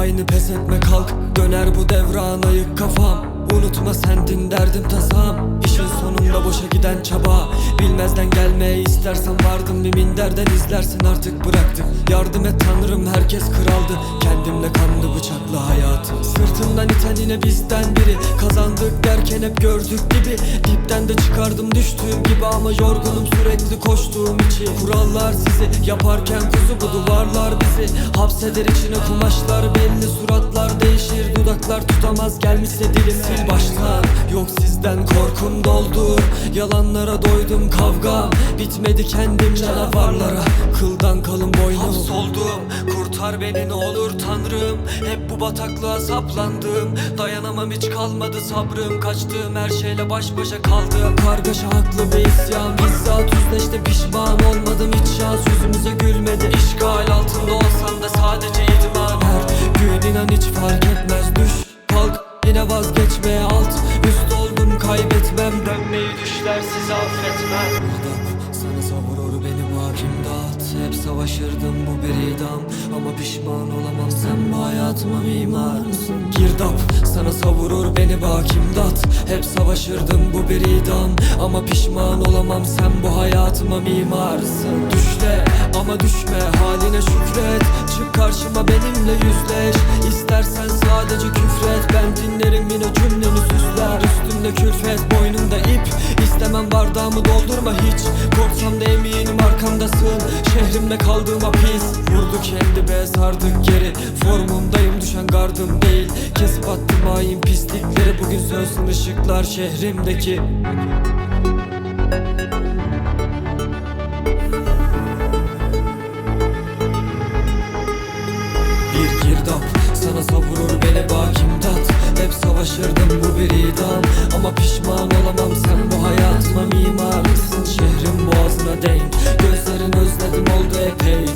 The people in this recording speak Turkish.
aynı, pes etme kalk. Döner bu devran ayık kafam. Unutma sendin derdim tasam. İşin sonunda boşa giden çaba. Bilmezden gelmeyi istersen vardım. Bir minderden izlersin artık bıraktık. Yardım et Tanrım, herkes kraldı. Kendimle kanlı bıçaklı hayatım. Sırtımdan iten yine bizden biri. Kazandık derken hep gördük gibi. Dipten de çıkardım düştüğüm gibi. Ama yorgunum sürekli koştuğum için. Kurallar sizi yaparken kuzu, bu duvarlar bizi hapseder içine. Kumaşlar belli, suratlar değişir. Dudaklar tutamaz gelmişse dilim. Sil baştan, yok sizden korkum doldu. Yalanlara doydum, kavgam bitmedi kendim canavarlara. Kıldan kalın boynum, hapsoldum. Kurtar beni ne olur Tanrım. Hep bu bataklığa saplandım. Dayanamam, hiç kalmadı sabrım. Kaçtığım her şeyle baş başa kaldım. Kargaşa haklı bir isyan. Bizzat yüzleşte pişman olmadım. Hiç şans yüzümüze gülmedi. İşgal altında olsam da sadece idman. Her gün inan hiç fark etmez. Düş kalk, yine vazgeçmeye alt üst oldum, kaybetmem. Dönmeyi düşler sizi affetmem. Girdap sana savurur beni bu hakimdat. Hep savaşırdım, bu bir idam. Ama pişman olamam, sen bu hayatıma mimarsın. Girdap sana savurur beni bu hakimdat. Hep savaşırdım, bu bir idam. Ama pişman olamam, sen bu hayatıma mimarsın. Düşle ama düşme, haline şükret. Çık karşıma, benimle yüzleş. İstersen sadece küfret, ben dinlerim yine cümleni süsler. Üstümde külfet, boynumda ip. İstemem bardağımı doldurma hiç. Korksam da eminim arkamdasın. Şehrimde kaldığıma pis. Vurdu kendi be, sardık geri. Formumdayım, düşen gardım değil. Kesip attım hain pislikleri. Bugün sönsün ışıklar şehrimdeki. Bir girdap sana savurur beni bakimdat. Hep savaşırdım, bu bir idam. Ama pişman olamam, sen bu hayatıma mimarsın. Şehrin boğazına denk, gözlerin özledim oldu epey.